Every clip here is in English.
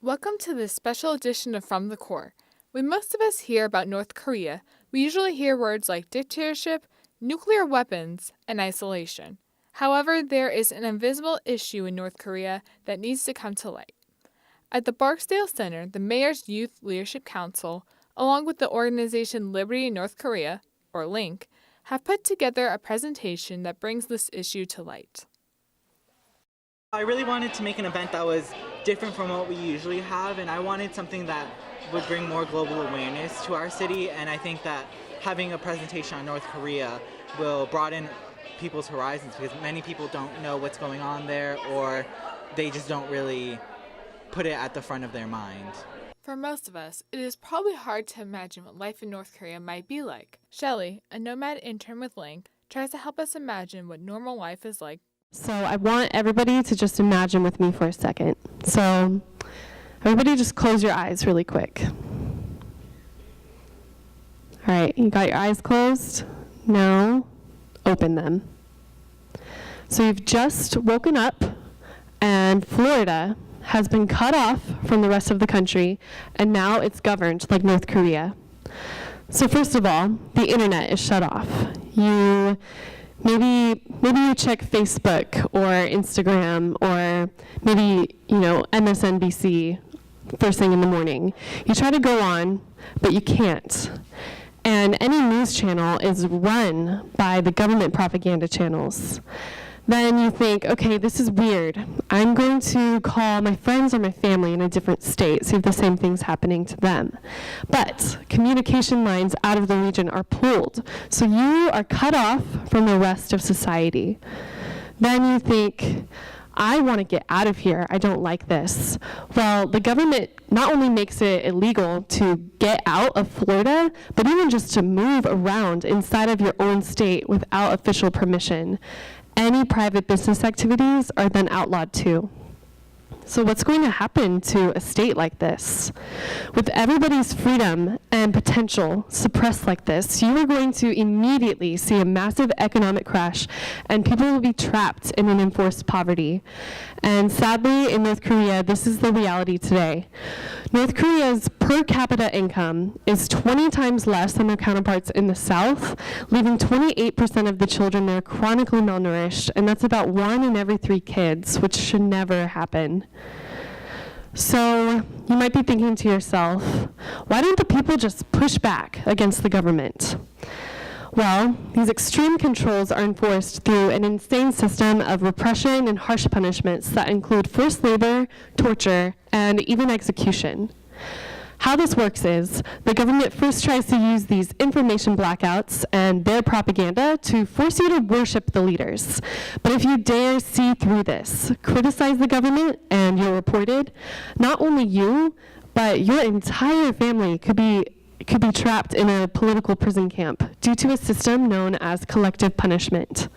Welcome to this special edition of From the Core. When most of us hear about North Korea, we usually hear words like dictatorship, nuclear weapons, and isolation. However, there is an invisible issue in North Korea that needs to come to light. At the Barksdale Center, the Mayor's Youth Leadership Council, along with the organization Liberty in North Korea, or LINK, have put together a presentation that brings this issue to light. I really wanted to make an event that was different from what we usually have, and I wanted something that would bring more global awareness to our city, and I think that having a presentation on North Korea will broaden people's horizons because many people don't know what's going on there, or they just don't really put it at the front of their mind. For most of us, it is probably hard to imagine what life in North Korea might be like. Shelley, a nomad intern with Link, tries to help us imagine what normal life is like. So I want everybody to just imagine with me for a second. So everybody just close your eyes really quick. All right, you got your eyes closed? Now open them. So you've just woken up and Florida has been cut off from the rest of the country, and now it's governed like North Korea. So first of all, the internet is shut off. Maybe you check Facebook or Instagram or maybe, MSNBC first thing in the morning. You try to go on, but you can't. And any news channel is run by the government propaganda channels. Then you think, okay, this is weird. I'm going to call my friends or my family in a different state, see if the same thing's happening to them. But communication lines out of the region are pulled, so you are cut off from the rest of society. Then you think, I want to get out of here. I don't like this. Well, the government not only makes it illegal to get out of Florida, but even just to move around inside of your own state without official permission. Any private business activities are then outlawed too. So what's going to happen to a state like this? With everybody's freedom and potential suppressed like this, you are going to immediately see a massive economic crash and people will be trapped in an enforced poverty. And sadly, in North Korea, this is the reality today. North Korea's per capita income is 20 times less than their counterparts in the South, leaving 28% of the children there chronically malnourished, and that's about 1 in every 3 kids, which should never happen. So you might be thinking to yourself, why don't the people just push back against the government? Well, these extreme controls are enforced through an insane system of repression and harsh punishments that include forced labor, torture, and even execution. How this works is, the government first tries to use these information blackouts and their propaganda to force you to worship the leaders. But if you dare see through this, criticize the government, and you're reported, not only you, but your entire family could be trapped in a political prison camp due to a system known as collective punishment.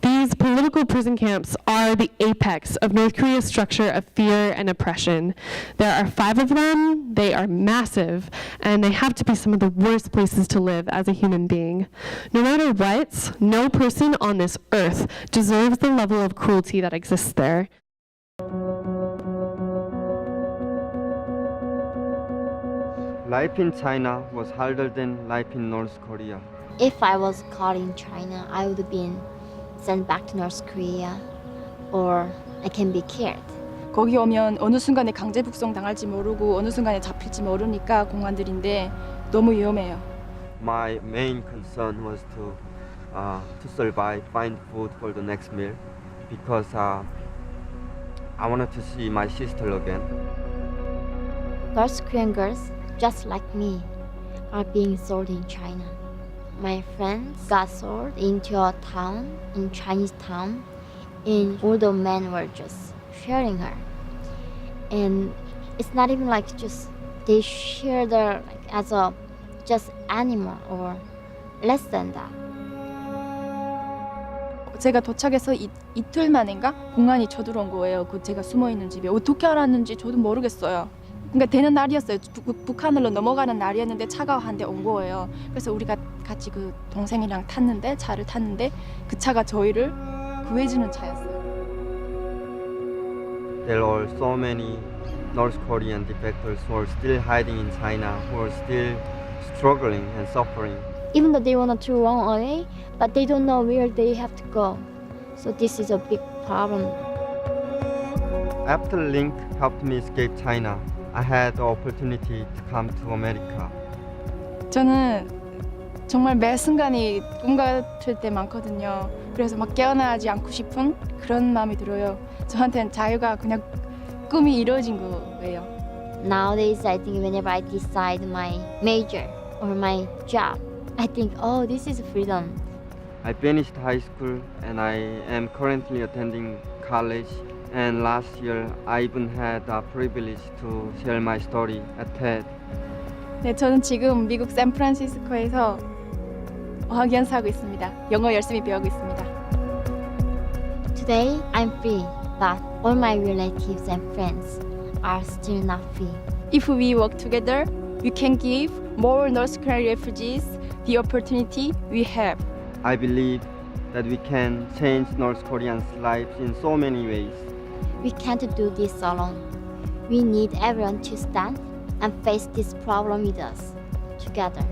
These political prison camps are the apex of North Korea's structure of fear and oppression. There are 5 of them, they are massive, and they have to be some of the worst places to live as a human being. No matter what, no person on this earth deserves the level of cruelty that exists there. Life in China was harder than life in North Korea. If I was caught in China, I would have been sent back to North Korea, or I can be killed. 거기 오면 어느 순간에 강제 북송 당할지 모르고 어느 순간에 잡힐지 모르니까 공안들인데 너무 위험해요. My main concern was to survive, find food for the next meal, because I wanted to see my sister again. North Korean girls, just like me, are being sold in China. My friends got sold into a town, in Chinese town, and all the men were just sharing her. And it's not even like just they share her like as a just animal or less than that. 제가 도착해서 이틀 만인가 공안이 쳐들어온 거예요. 그 제가 숨어 있는 집에 어떻게 알았는지 저도 모르겠어요. 그러니까 되는 날이었어요. 북한으로 넘어가는 날이었는데 차가 한 대 온 거예요. 그래서 우리가 같이 그 동생이랑 차를 탔는데 그 차가 저희를 구해주는 차였어요. There are so many North Korean defectors who are still hiding in China, who are still struggling and suffering. Even though they want to run away, but they don't know where they have to go. So this is a big problem. After Link helped me escape China, I had the opportunity to come to America. 저는 정말 매 순간이 꿈 같을 때 많거든요. 그래서 막 깨어나지 않고 싶은 그런 마음이 들어요. 저한테는 자유가 그냥 꿈이 이루어진 거예요. Nowadays, I think whenever I decide my major or my job, I think, oh, this is freedom. I finished high school and I am currently attending college. And last year, I even had the privilege to share my story at TED. 네, 저는 지금 미국 샌프란시스코에서 어학 연수하고 있습니다. 영어 열심히 배우고 있습니다. Today, I'm free, but all my relatives and friends are still not free. If we work together, we can give more North Korean refugees the opportunity we have. I believe that we can change North Koreans' lives in so many ways. We can't do this alone. We need everyone to stand and face this problem with us, together.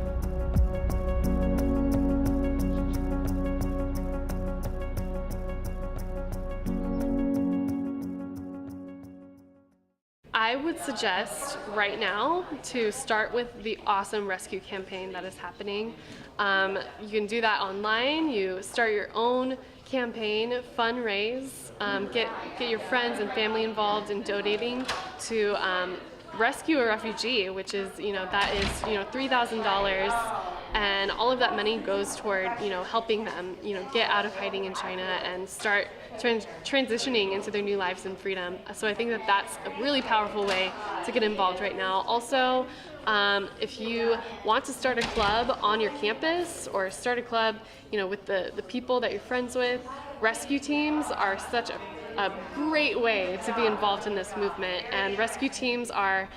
I would suggest right now to start with the awesome rescue campaign that is happening. You can do that online. You start your own campaign, fundraise, get your friends and family involved in donating to rescue a refugee, which is that is $3,000, and all of that money goes toward helping them get out of hiding in China and start transitioning into their new lives in freedom. So I think that that's a really powerful way to get involved right now. Also, if you want to start a club on your campus or start a club with the people that you're friends with, rescue teams are such a great way to be involved in this movement. And rescue teams are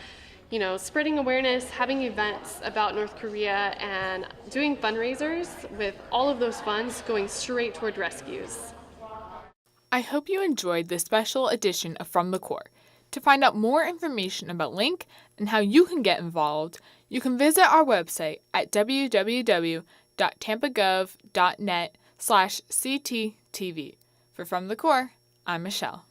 spreading awareness, having events about North Korea, and doing fundraisers with all of those funds going straight toward rescues. I hope you enjoyed this special edition of From the Core. To find out more information about Link and how you can get involved, you can visit our website at www.tampagov.net/cttv. For From the Core, I'm Michelle.